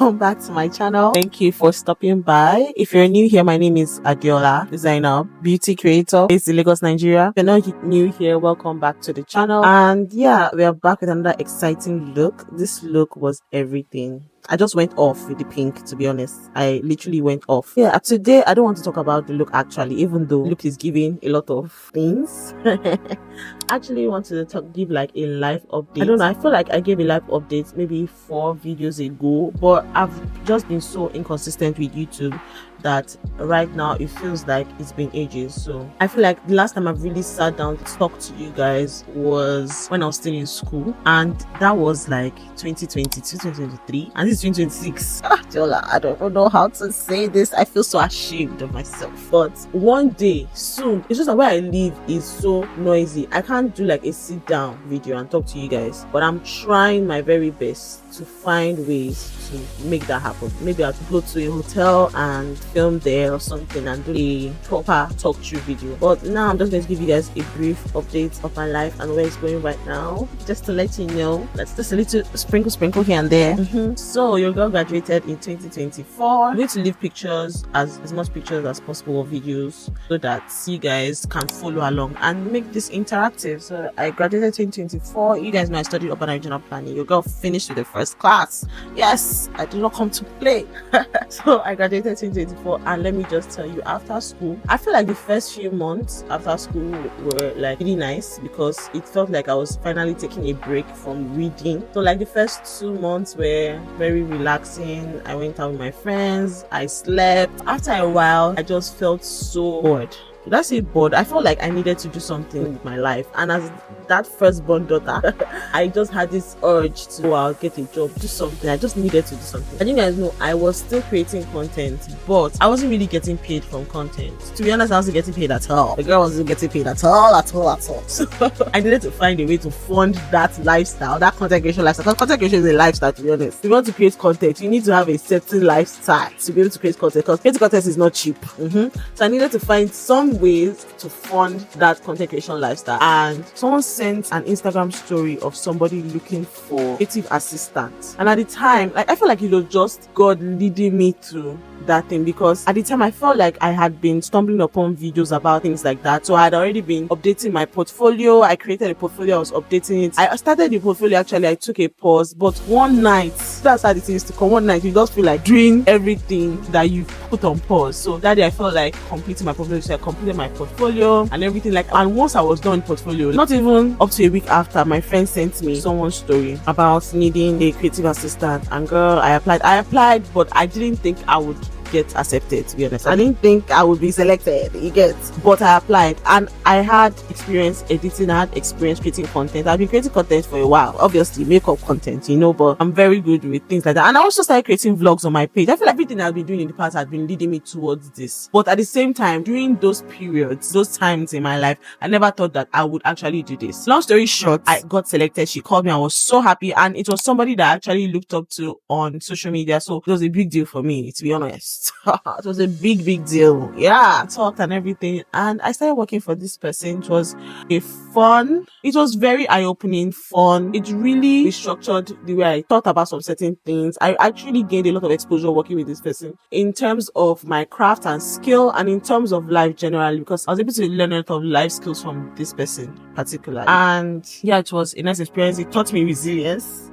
welcome back to my channel. Thank you for stopping by. If you're new here, my name is Adiola, designer, beauty creator based in Lagos, Nigeria. If you're not new here, welcome back to the channel. And yeah, we are back with another exciting look. This look was everything. I just went off with the pink, to be honest. I literally went off. Yeah, today I don't want to talk about the look actually, even though the look is giving a lot of things. Actually want to give like a live update. I don't know, I feel like I gave a live update maybe 4 videos ago, but I've just been so inconsistent with YouTube that right now it feels like it's been ages. So I feel like the last time I've really sat down to talk to you guys was when I was still in school, and that was like 2022, 2023, and this is 2026. Jola, I don't know how to say this. I feel so ashamed of myself. But one day soon, it's just that where I live is so noisy. I can't do like a sit down video and talk to you guys, but I'm trying my very best to find ways to make that happen. Maybe I'll go to a hotel and film there or something and do a proper talk through video. But now I'm just going to give you guys a brief update of my life and where it's going right now, just to let you know. Let's just a little sprinkle here and there. So your girl graduated in 2024. I'm going to leave pictures, as much pictures as possible of videos, so that you guys can follow along and make this interactive. So I graduated 2024. You guys know I studied urban and regional planning. Your girl finished with the first class. Yes, I did not come to play. So I graduated 2024, and let me just tell you, after school, I feel like the first few months after school were like really nice because it felt like I was finally taking a break from reading. So like the first 2 months were very relaxing. I went out with my friends, I slept. After a while, I just felt so bored. That's it, bored. I felt like I needed to do something with my life, and as that firstborn daughter, I just had this urge to go out, get a job, do something. I just needed to do something. And you guys know I was still creating content, but I wasn't really getting paid from content. To be honest, I wasn't getting paid at all. The girl wasn't getting paid at all. So I needed to find a way to fund that lifestyle, that content creation lifestyle. Because content creation is a lifestyle, to be honest. If you want to create content, you need to have a certain lifestyle to be able to create content, because creating content is not cheap. So I needed to find some ways to fund that content creation lifestyle, and someone sent an Instagram story of somebody looking for creative assistants, and at the time, like, I feel like it was just God leading me to that thing, because at the time I felt like I had been stumbling upon videos about things like that. So I had already been updating my portfolio. I created a portfolio, I was updating it. I started the portfolio, actually I took a pause, but one night, that's how it is to come. One night you just feel like doing everything that you've put on pause. So that day I felt like completing my portfolio. So I completed my portfolio and everything, like, and once I was done portfolio, not even up to a week after, my friend sent me someone's story about needing a creative assistant, and girl, I applied, but I didn't think I would get accepted, to be honest. I didn't think I would be selected, you get, but I applied, and I had experience editing, I had experience creating content. I've been creating content for a while, obviously makeup content, you know, but I'm very good with things like that. And I also started creating vlogs on my page. I feel like everything I've been doing in the past has been leading me towards this, but at the same time, during those periods, those times in my life, I never thought that I would actually do this. Long story short, I got selected. She called me, I was so happy, and it was somebody that I actually looked up to on social media, so it was a big deal for me, to be honest. It was a big deal. Yeah, I talked and everything, and I started working for this person. It was it was very eye-opening, fun. It really restructured the way I thought about some certain things. I actually gained a lot of exposure working with this person in terms of my craft and skill, and in terms of life generally, because I was able to learn a lot of life skills from this person particularly. And yeah, it was a nice experience. It taught me resilience.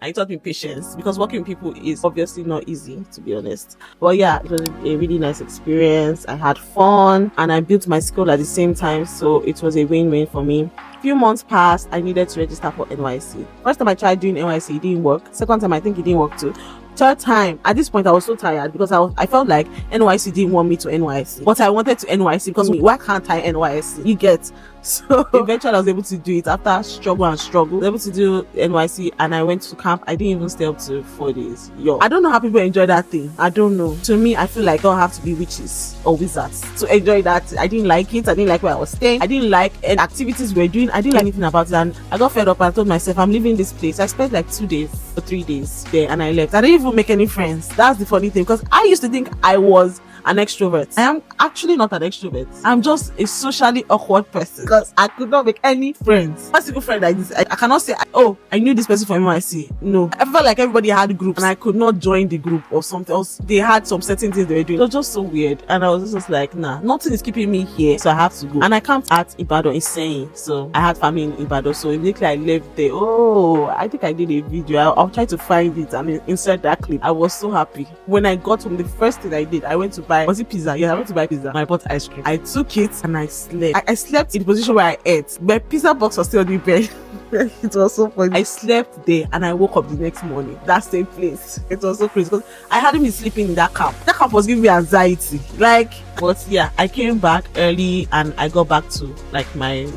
It taught me patience, because working with people is obviously not easy, to be honest. But yeah, it was a really nice experience. I had fun and I built my skill at the same time, so it was a win-win for me. Few months passed, I needed to register for NYSC. First time I tried doing NYSC, it didn't work. Second time, I think it didn't work too. Third time, at this point I was so tired, because I felt like NYSC didn't want me to NYSC, but I wanted to NYSC, because why can't I NYSC? You get. So eventually I was able to do it after struggle. I was able to do NYSC, and I went to camp. I didn't even stay up to 4 days. I don't know how people enjoy that thing. I don't know. To me, I feel like I don't have to be witches or wizards to enjoy that. I didn't like it. I didn't like where I was staying. I didn't like any activities we were doing. I didn't like anything about it, and I got fed up, and I told myself, I'm leaving this place. I spent like 2 days or 3 days there, and I left. I didn't even make any friends. That's the funny thing, because I used to think I was an extrovert. I am actually not an extrovert. I'm just a socially awkward person because I could not make any friends. My single friend like this, I cannot say, oh, I knew this person from NYSC. No, I felt like everybody had groups and I could not join the group or something else. They had some certain things they were doing. It was just so weird, and I was just like, nah, nothing is keeping me here, so I have to go. And I camped at Ibadan, insane. So I had family in Ibadan, so immediately I left there. Oh, I think I did a video. I'll try to find it and insert that clip. I was so happy when I got home. The first thing I did, I went to buy, was it pizza? Yeah, I went to buy pizza. I bought ice cream. I took it and I slept. I slept in the position where I ate. My pizza box was still on the bed. It was so funny. I slept there and I woke up the next morning. That same place. It was so crazy because I hadn't been sleeping in that camp. That camp was giving me anxiety. Like, but yeah, I came back early and I got back to like my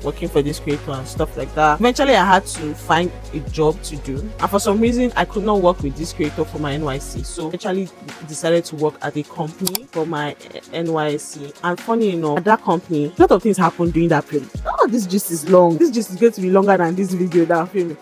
working for this creator and stuff like that. Eventually I had to find a job to do, and for some reason I could not work with this creator for my NYSC, so I actually decided to work at a company for my NYSC. And funny enough, at that company a lot of things happened during that period. Oh, this gist is long. This gist is going to be longer than this video that I'm filming.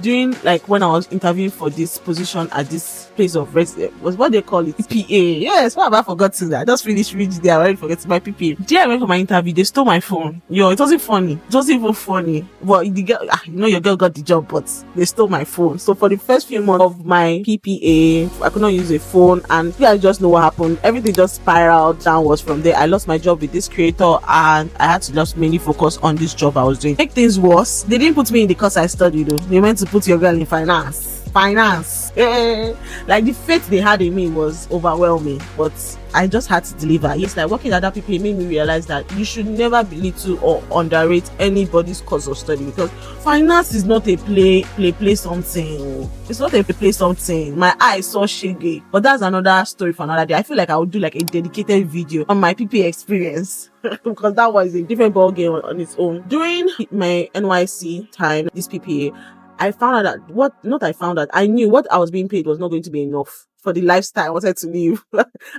During like when I was interviewing for this position at this place of residence, was what they call it, PPA. Yes, what have I forgotten? I just finished reading there. I already forgot my PPA. There I went for my interview. They stole my phone. Yo, it wasn't funny. It wasn't even funny. But the girl, your girl got the job, but they stole my phone. So for the first few months of my PPA, I could not use a phone, and you guys just know what happened. Everything just spiraled downwards from there. I lost my job with this creator, and I had to just mainly focus on this job I was doing. Make things worse, they didn't put me in the course I studied though. They meant to put your girl in finance. Like the faith they had in me was overwhelming, but I just had to deliver. It's like working at other people, it made me realize that you should never belittle or underrate anybody's course of study, because finance is not a play something. It's not a play something. My eyes saw shaggy, but that's another story for another day. I feel like I would do like a dedicated video on my PPA experience because that was a different ball game on its own. During my NYSC time, this PPA, I found out that I knew what I was being paid was not going to be enough for the lifestyle I wanted to live.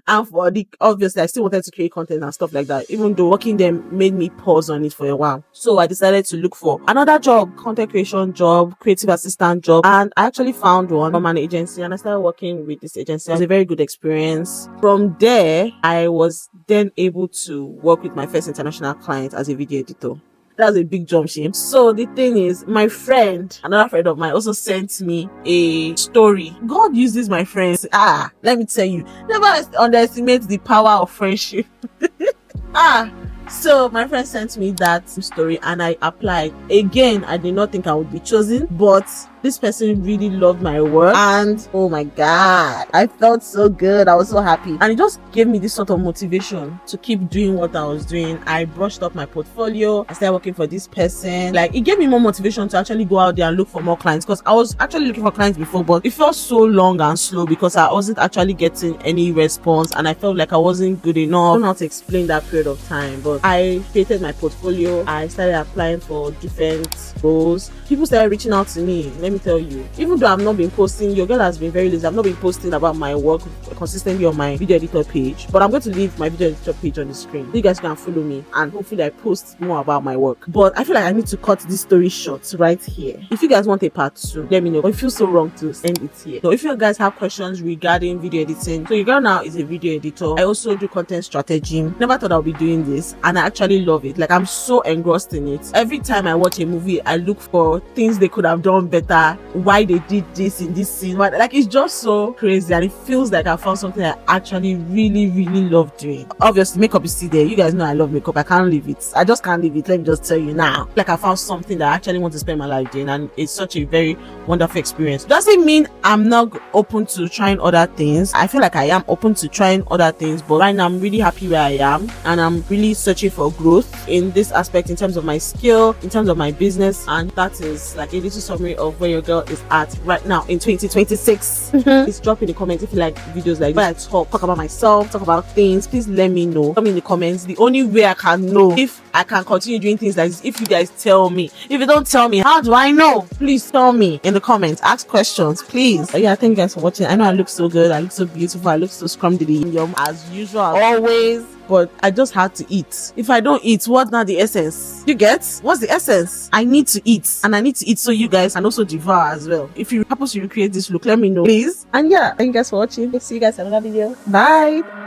And for obviously I still wanted to create content and stuff like that, even though working them made me pause on it for a while. So I decided to look for another job, content creation job, creative assistant job, and I actually found one from an agency, and I started working with this agency. It was a very good experience. From there, I was then able to work with my first international client as a video editor. That's a big jump, shame. So the thing is, my friend, another friend of mine, also sent me a story. God uses my friends. Let me tell you, never underestimate the power of friendship. So my friend sent me that story and I applied. Again, I did not think I would be chosen, but this person really loved my work, and oh my god, I felt so good. I was so happy, and it just gave me this sort of motivation to keep doing what I was doing. I brushed up my portfolio. I started working for this person. Like, it gave me more motivation to actually go out there and look for more clients, because I was actually looking for clients before, but it felt so long and slow because I wasn't actually getting any response, and I felt like I wasn't good enough. I don't know how to explain that period of time, but I created my portfolio. I started applying for different roles. People started reaching out to me. Let me tell you, even though I've not been posting, your girl has been very lazy. I've not been posting about my work consistently on my video editor page, but I'm going to leave my video editor page on the screen so you guys can follow me, and hopefully I post more about my work. But I feel like I need to cut this story short right here. If you guys want a part 2, let me know. But it feels so wrong to end it here. So if you guys have questions regarding video editing, so your girl now is a video editor. I also do content strategy. Never thought I would be doing this, and I actually love it. Like, I'm so engrossed in it. Every time I watch a movie, I look for things they could have done better, why they did this in this scene. Like, it's just so crazy, and it feels like I found something I actually really love doing. Obviously, makeup is still there. You guys know I love makeup. I can't leave it. I just can't leave it. Let me just tell you now. Like, I found something that I actually want to spend my life doing, and it's such a very wonderful experience. Doesn't mean I'm not open to trying other things. I feel like I am open to trying other things, but right now I'm really happy where I am, and I'm really searching for growth in this aspect, in terms of my skill, in terms of my business. And that is like a little summary of where your girl is at right now in 2026. Please drop in the comments if you like videos like where I talk about myself, talk about things. Please let me know. Tell me in the comments. The only way I can know if I can continue doing things like this, if you guys tell me. If you don't tell me, how do I know? Please tell me in the comments. Ask questions, please. But yeah, thank you guys for watching. I know I look so good, I look so beautiful, I look so scrumptious yum as usual, always. But I just had to eat. If I don't eat, what's not the essence? You get? What's the essence? I need to eat, and I need to eat so you guys can also devour as well. If you happen to recreate this look, let me know, please. And yeah, thank you guys for watching. See you guys in another video. Bye.